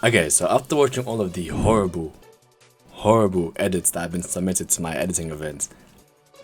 Okay, so after watching all of the horrible edits that have been submitted to my editing events,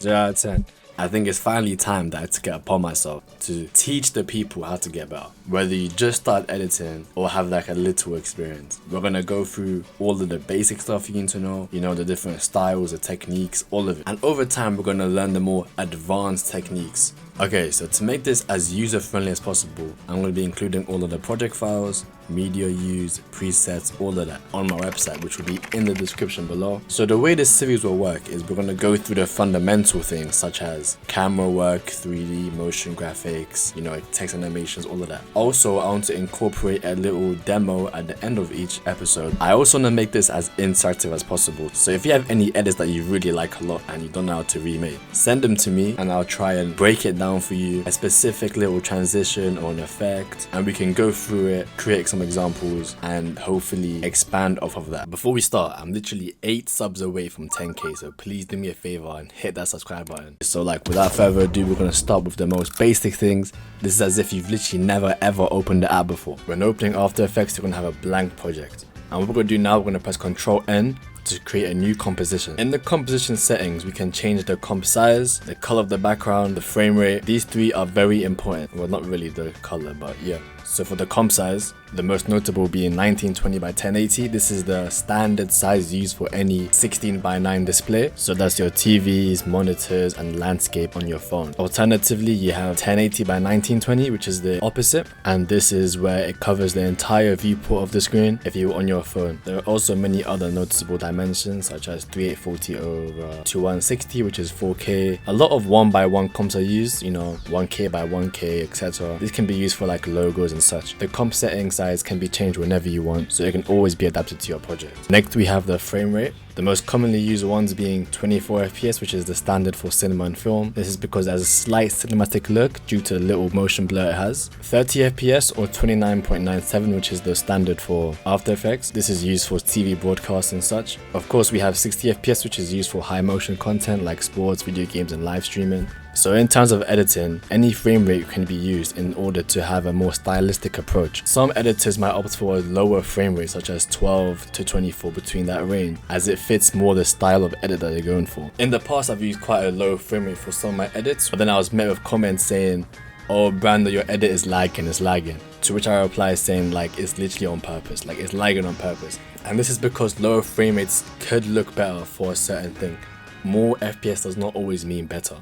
0 out of 10. I think it's finally time that I took it upon myself to teach the people how to get better. Whether you just start editing or have like a little experience, we're gonna go through all of the basic stuff you need to know, you know, the different styles, the techniques, all of it. And over time, we're gonna learn the more advanced techniques. Okay, so to make this as user-friendly as possible, I'm gonna be including all of the project files, media used, presets, all of that on my website, which will be in the description below. So the way this series will work is we're gonna go through the fundamental things such as camera work, 3D, motion graphics, you know, text animations, all of that. Also, I want to incorporate a little demo at the end of each episode. I also want to make this as interactive as possible. So if you have any edits that you really like a lot and you don't know how to remake, send them to me and I'll try and break it down for you, a specific little transition or an effect, and we can go through it, create some examples, and hopefully expand off of that. Before we start, I'm literally 8 subs away from 10k, so please do me a favor and hit that subscribe button. So like without further ado, we're gonna start with the most basic things. This is as if you've literally never ever opened the app before. When opening After Effects, you're gonna have a blank project, and what we're gonna do now, we're gonna press Ctrl N to create a new composition. In the composition settings, we can change the comp size, the color of the background, the frame rate. These 3 are very important. Well, not really the color, but yeah. So for the comp size, the most notable being 1920 by 1080. This is the standard size used for any 16:9 display. So that's your TVs, monitors, and landscape on your phone. Alternatively, you have 1080 by 1920, which is the opposite. And this is where it covers the entire viewport of the screen if you're on your phone. There are also many other noticeable dimensions such as 3840 over 2160, which is 4K. A lot of 1:1 comps are used, you know, 1K by 1K, etc. This can be used for like logos and such. The comp settings size can be changed whenever you want, so it can always be adapted to your project. Next, we have the frame rate. The most commonly used ones being 24 FPS, which is the standard for cinema and film. This is because it has a slight cinematic look due to the little motion blur it has. 30 FPS or 29.97, which is the standard for After Effects. This is used for TV broadcasts and such. Of course, we have 60 FPS, which is used for high motion content like sports, video games, and live streaming. So in terms of editing, any frame rate can be used in order to have a more stylistic approach. Some editors might opt for a lower frame rate such as 12 to 24, between that range, as it fits more the style of edit that they're going for. In the past, I've used quite a low frame rate for some of my edits, but then I was met with comments saying, "Oh Brando, your edit is lagging, it's lagging." To which I reply saying like it's literally on purpose, like it's lagging on purpose. And this is because lower frame rates could look better for a certain thing. More FPS does not always mean better.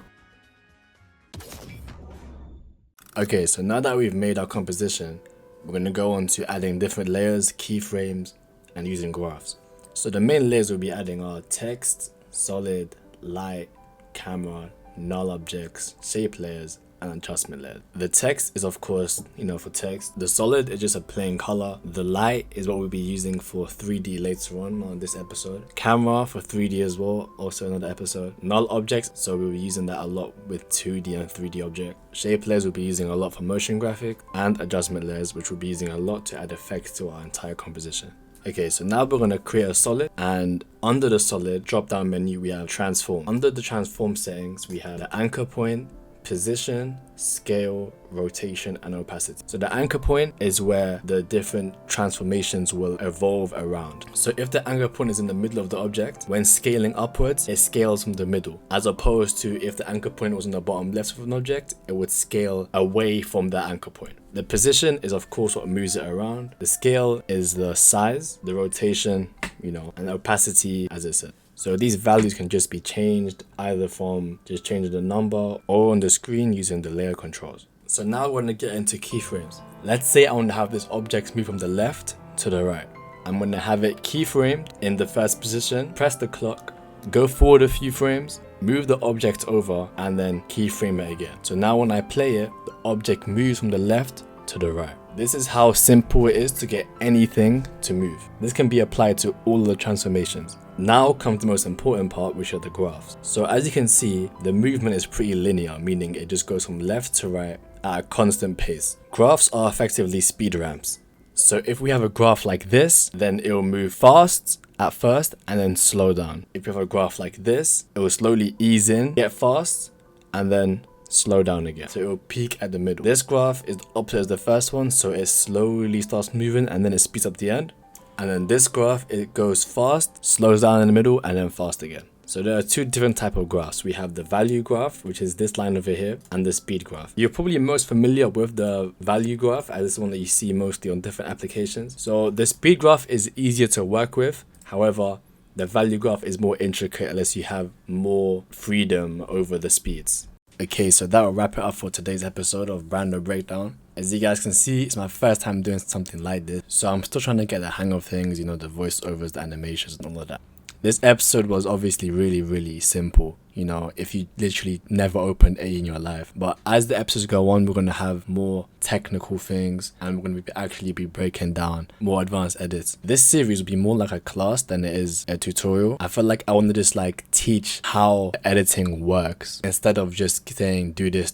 Okay, so now that we've made our composition, we're going to go on to adding different layers, keyframes, and using graphs. So the main layers we'll be adding are text, solid, light, camera, null objects, shape layers, and adjustment layers. The text is of course, you know, for text. The solid is just a plain color. The light is what we'll be using for 3D later on this episode. Camera for 3D as well, also another episode. Null objects, so we'll be using that a lot with 2D and 3D object. Shape layers we'll be using a lot for motion graphic, and adjustment layers, which we'll be using a lot to add effects to our entire composition. Okay, so now we're going to create a solid, and under the solid drop down menu we have transform. Under the transform settings we have the anchor point, position, scale, rotation, and opacity. So the anchor point is where the different transformations will evolve around. So if the anchor point is in the middle of the object, when scaling upwards, it scales from the middle, as opposed to if the anchor point was in the bottom left of an object, it would scale away from the anchor point. The position is of course what moves it around. The scale is the size, the rotation, you know, and opacity, as I said. So these values can just be changed either from just changing the number or on the screen using the layer controls. So now we're going to get into keyframes. Let's say I want to have this object move from the left to the right. I'm going to have it keyframed in the first position, press the clock, go forward a few frames, move the object over, and then keyframe it again. So now when I play it, the object moves from the left to the right. This is how simple it is to get anything to move. This can be applied to all of the transformations. Now comes the most important part, which are the graphs. So as you can see, the movement is pretty linear, meaning it just goes from left to right at a constant pace. Graphs are effectively speed ramps. So if we have a graph like this, then it will move fast at first and then slow down. If you have a graph like this, it will slowly ease in, get fast, and then slow down again. So it will peak at the middle. This graph is the opposite as the first one, so it slowly starts moving and then it speeds up the end. And then this graph, it goes fast, slows down in the middle, and then fast again. So there are two different type of graphs. We have the value graph, which is this line over here, and the speed graph. You're probably most familiar with the value graph, as it's one that you see mostly on different applications. So the speed graph is easier to work with. However, the value graph is more intricate unless you have more freedom over the speeds. Okay, so that will wrap it up for today's episode of Brando Breakdown. As you guys can see, it's my first time doing something like this, so I'm still trying to get the hang of things, you know, the voiceovers, the animations, and all of that. This episode was obviously really simple, you know, if you literally never opened A in your life. But as the episodes go on, we're going to have more technical things, and we're going to actually be breaking down more advanced edits. This series will be more like a class than it is a tutorial. I felt like I want to just like teach how editing works instead of just saying do this.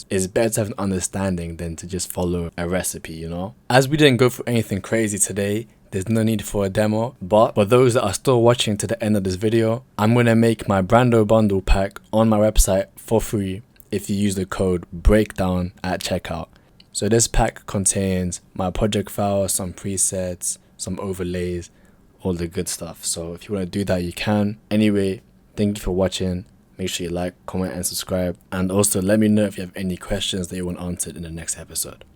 It's better to have an understanding than to just follow a recipe, you know. As we didn't go through anything crazy today, there's no need for a demo, but for those that are still watching to the end of this video, I'm going to make my Brando bundle pack on my website for free if you use the code BREAKDOWN at checkout. So this pack contains my project files, some presets, some overlays, all the good stuff. So if you want to do that, you can. Anyway, thank you for watching. Make sure you like, comment, and subscribe. And also let me know if you have any questions that you want answered in the next episode.